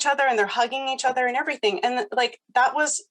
other and they're hugging each other and everything. And like that was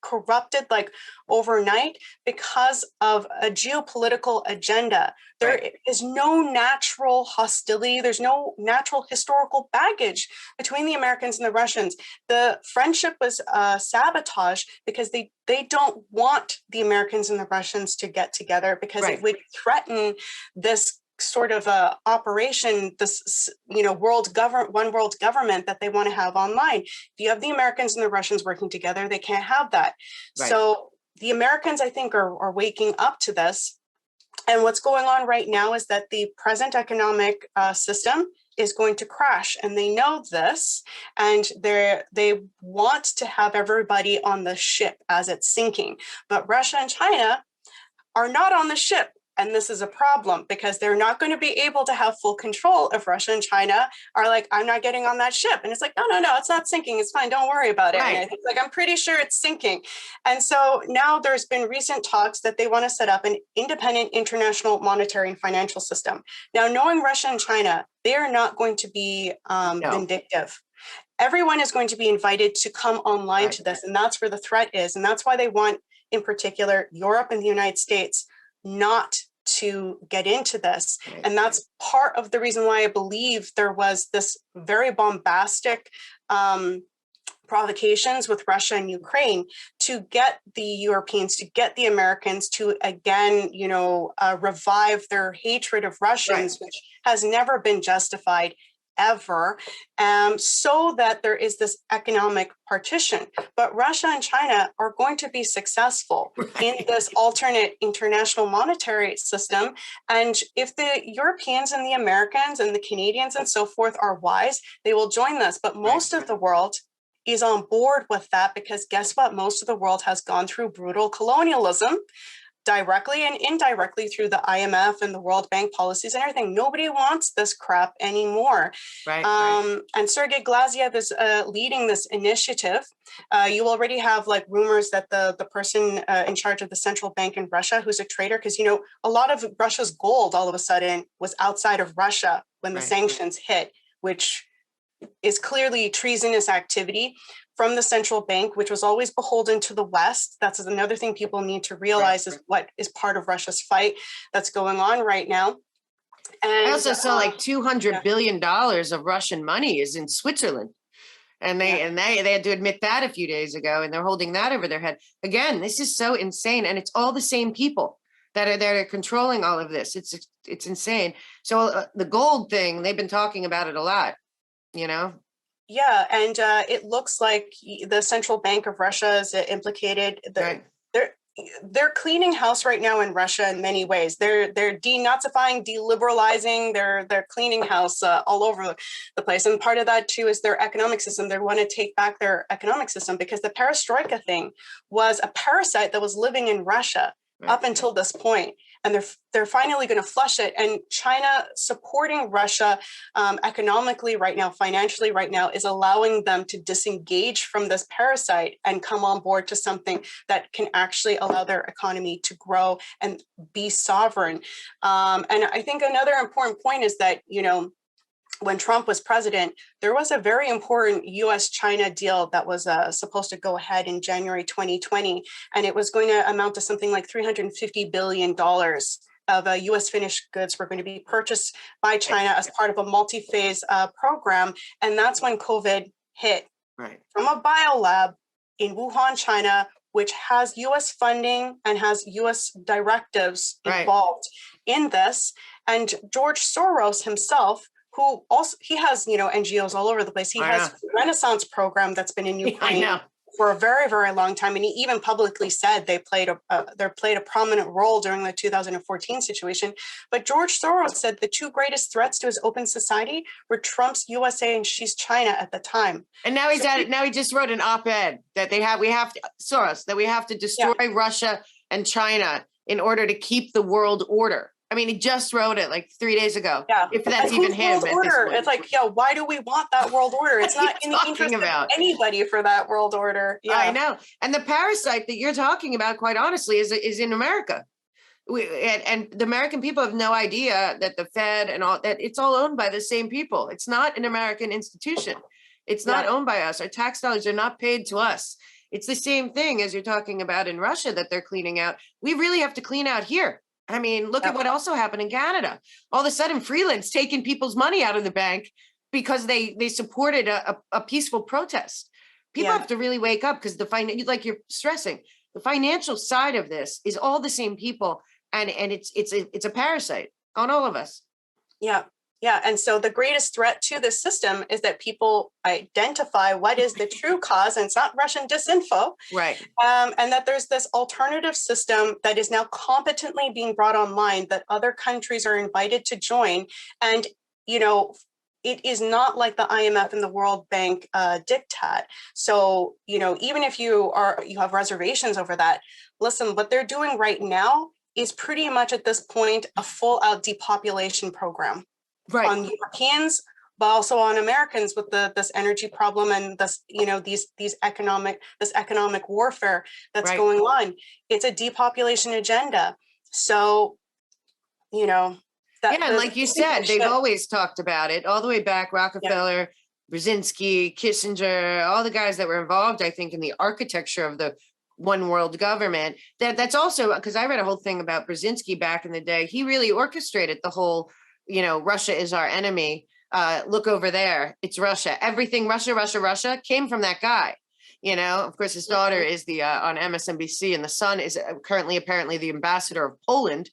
corrupted like overnight because of a geopolitical agenda. There is no natural hostility. There's no natural historical baggage between the Americans and the Russians. The friendship was sabotaged because they don't want the Americans and the Russians to get together because it would threaten this sort of operation, this one world government that they want to have online. If you have the Americans and the Russians working together, they can't have that. So the Americans, I think, are waking up to this. And what's going on right now is that the present economic system is going to crash, and they know this, and they want to have everybody on the ship as it's sinking. But Russia and China are not on the ship. And this is a problem because they're not going to be able to have full control if Russia and China are like, I'm not getting on that ship. And it's like, no, it's not sinking. It's fine. Don't worry about it. And I think like, I'm pretty sure it's sinking. And so now there's been recent talks that they want to set up an independent international monetary and financial system. Now, knowing Russia and China, they are not going to be vindictive. Everyone is going to be invited to come online to this. And that's where the threat is. And that's why they want, in particular, Europe and the United States not to get into this. And that's part of the reason why I believe there was this very bombastic provocations with Russia and Ukraine to get the Europeans, to get the Americans to again, revive their hatred of Russians, which has never been justified ever, so that there is this economic partition. But Russia and China are going to be successful in this alternate international monetary system. And if the Europeans and the Americans and the Canadians and so forth are wise, they will join this. But most of the world is on board with that because guess what? Most of the world has gone through brutal colonialism, directly and indirectly through the IMF and the World Bank policies and everything. Nobody wants this crap anymore. And Sergei Glaziev is leading this initiative. You already have like rumors that the person in charge of the central bank in Russia, who's a traitor, because, a lot of Russia's gold all of a sudden was outside of Russia when the sanctions hit, which is clearly treasonous activity from the central bank, which was always beholden to the West. That's another thing people need to realize is what is part of Russia's fight that's going on right now. And I also saw like $200 billion of Russian money is in Switzerland. And they had to admit that a few days ago, and they're holding that over their head. Again, this is so insane. And it's all the same people that are controlling all of this. It's insane. So the gold thing, they've been talking about it a lot, Yeah, and it looks like the central bank of Russia is implicated. They're cleaning house right now in Russia in many ways. They're denazifying, deliberalizing. They're cleaning house all over the place. And part of that too is their economic system. They want to take back their economic system because the perestroika thing was a parasite that was living in Russia up until this point. And they're finally going to flush it. And China supporting Russia economically right now, financially right now, is allowing them to disengage from this parasite and come on board to something that can actually allow their economy to grow and be sovereign. And I think another important point is that, when Trump was president, there was a very important US-China deal that was supposed to go ahead in January 2020, and it was going to amount to something like $350 billion of US finished goods were going to be purchased by China as part of a multi-phase program. And that's when COVID hit from a biolab in Wuhan, China, which has US funding and has US directives involved in this. And George Soros himself, who also, he has, NGOs all over the place. He has a Renaissance program that's been in Ukraine for a very, very long time. And he even publicly said they played a prominent role during the 2014 situation. But George Soros said the two greatest threats to his open society were Trump's USA and Xi's China at the time. And now now he just wrote an op-ed that we have to destroy Russia and China in order to keep the world order. I mean, he just wrote it like 3 days ago. Yeah. If that's even him. It's like, why do we want that world order? It's not in the interest of anybody for that world order. Yeah, I know. And the parasite that you're talking about, quite honestly, is in America. And the American people have no idea that the Fed and all that, it's all owned by the same people. It's not an American institution. It's not owned by us. Our tax dollars are not paid to us. It's the same thing as you're talking about in Russia that they're cleaning out. We really have to clean out here. I mean, look at what also happened in Canada. All of a sudden, Freeland's taking people's money out of the bank because they supported a peaceful protest. People have to really wake up, because like you're stressing, the financial side of this is all the same people, and it's a parasite on all of us. Yeah. Yeah. And so the greatest threat to this system is that people identify what is the true cause, and it's not Russian disinfo. Right. And that there's this alternative system that is now competently being brought online that other countries are invited to join. And, you know, it is not like the IMF and the World Bank diktat. So, you know, even if you have reservations over that, listen, what they're doing right now is pretty much at this point a full out depopulation program. Right. On Europeans, but also on Americans with this energy problem and this, you know, this economic warfare that's going on. It's a depopulation agenda. So, you know, and like you said, they've always talked about it all the way back. Rockefeller, Brzezinski, Kissinger, all the guys that were involved, I think, in the architecture of the one world government. That's also because I read a whole thing about Brzezinski back in the day. He really orchestrated the whole, you know, Russia is our enemy. Look over there. It's Russia. Everything Russia came from that guy. You know, of course, his daughter is on MSNBC, and the son is currently apparently the ambassador of Poland.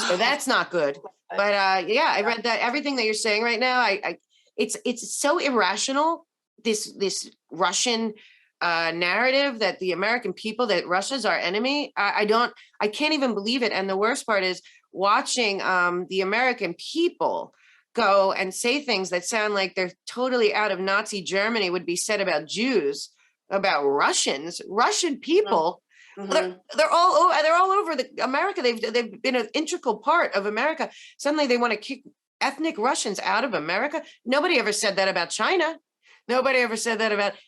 So that's not good. But I read that everything that you're saying right now, it's so irrational. This Russian narrative that the American people, that Russia's our enemy. I can't even believe it. And the worst part is watching the American people go and say things that sound like they're totally out of Nazi Germany would be said about Jews, about Russian people. Mm-hmm. They're all over America. They've been an integral part of America. Suddenly they want to kick ethnic Russians out of America. Nobody ever said that about China. Nobody ever said that about